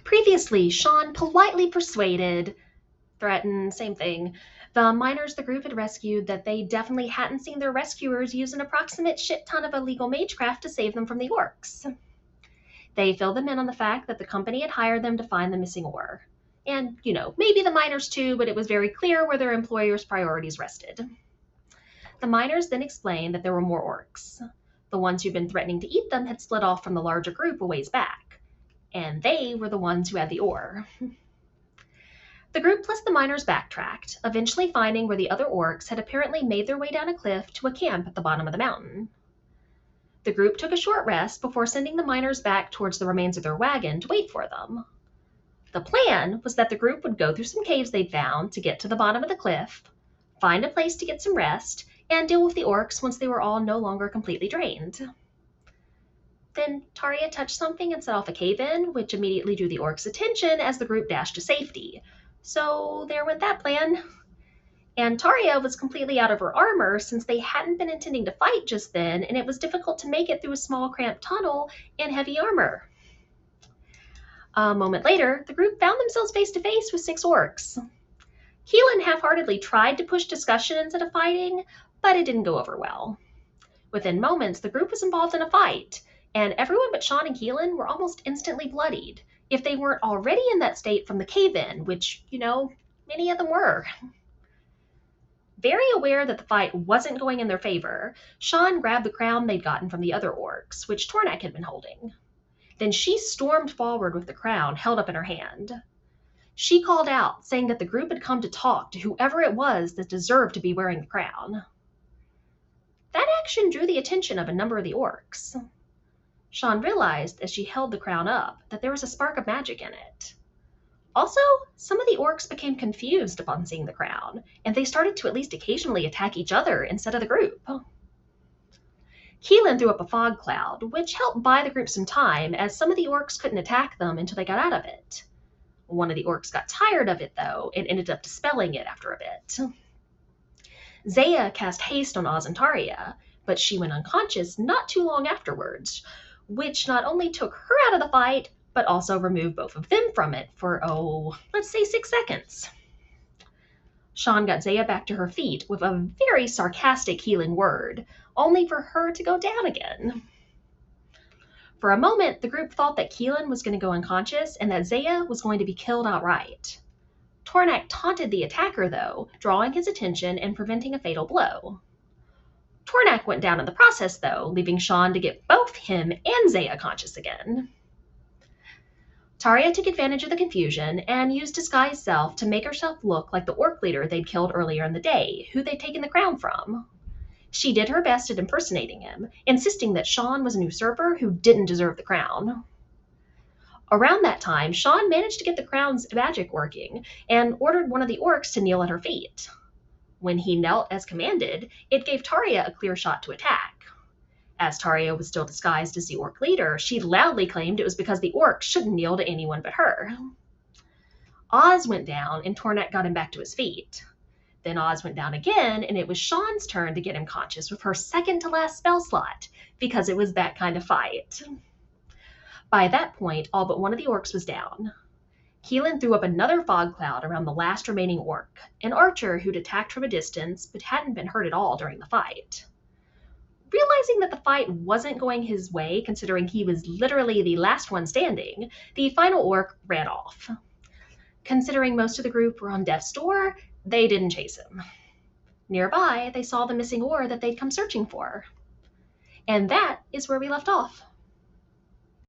Previously, Sean politely persuaded, threatened, same thing, the miners the group had rescued that they definitely hadn't seen their rescuers use an approximate shit ton of illegal magecraft to save them from the orcs. They filled them in on the fact that the company had hired them to find the missing ore. And, maybe the miners too, but it was very clear where their employer's priorities rested. The miners then explained that there were more orcs. The ones who'd been threatening to eat them had split off from the larger group a ways back, and they were the ones who had the ore. The group plus the miners backtracked, eventually finding where the other orcs had apparently made their way down a cliff to a camp at the bottom of the mountain. The group took a short rest before sending the miners back towards the remains of their wagon to wait for them. The plan was that the group would go through some caves they'd found to get to the bottom of the cliff, find a place to get some rest, and deal with the orcs once they were all no longer completely drained. Then Taria touched something and set off a cave-in, which immediately drew the orcs' attention as the group dashed to safety. So there went that plan. And Taria was completely out of her armor since they hadn't been intending to fight just then, and it was difficult to make it through a small cramped tunnel in heavy armor. A moment later, the group found themselves face to face with 6 orcs. Keelan half-heartedly tried to push discussion instead of fighting, but it didn't go over well. Within moments, the group was involved in a fight, and everyone but Sean and Keelan were almost instantly bloodied, if they weren't already in that state from the cave-in, which, many of them were. Very aware that the fight wasn't going in their favor, Sean grabbed the crown they'd gotten from the other orcs, which Tornak had been holding. Then she stormed forward with the crown held up in her hand. She called out, saying that the group had come to talk to whoever it was that deserved to be wearing the crown. That action drew the attention of a number of the orcs. Sean realized as she held the crown up that there was a spark of magic in it. Also, some of the orcs became confused upon seeing the crown, and they started to at least occasionally attack each other instead of the group. Keelan threw up a fog cloud, which helped buy the group some time as some of the orcs couldn't attack them until they got out of it. One of the orcs got tired of it, though, and ended up dispelling it after a bit. Zaya cast haste on Oz and Taria, but she went unconscious not too long afterwards, which not only took her out of the fight, but also removed both of them from it for, let's say 6 seconds. Sean got Zaya back to her feet with a very sarcastic healing word, only for her to go down again. For a moment, the group thought that Keelan was going to go unconscious and that Zaya was going to be killed outright. Tornak taunted the attacker, though, drawing his attention and preventing a fatal blow. Tornak went down in the process, though, leaving Sean to get both him and Zaya conscious again. Taria took advantage of the confusion and used Disguise Self to make herself look like the orc leader they'd killed earlier in the day, who they'd taken the crown from. She did her best at impersonating him, insisting that Sean was an usurper who didn't deserve the crown. Around that time, Sean managed to get the crown's magic working and ordered one of the orcs to kneel at her feet. When he knelt as commanded, it gave Taria a clear shot to attack. As Taria was still disguised as the orc leader, she loudly claimed it was because the orc shouldn't kneel to anyone but her. Oz went down and Tornak got him back to his feet. Then Oz went down again, and it was Sean's turn to get him conscious with her second to last spell slot, because it was that kind of fight. By that point, all but one of the orcs was down. Keelan threw up another fog cloud around the last remaining orc, an archer who'd attacked from a distance but hadn't been hurt at all during the fight. Realizing that the fight wasn't going his way, considering he was literally the last one standing, the final orc ran off. Considering most of the group were on death's door, they didn't chase him. Nearby, they saw the missing ore that they'd come searching for. And that is where we left off.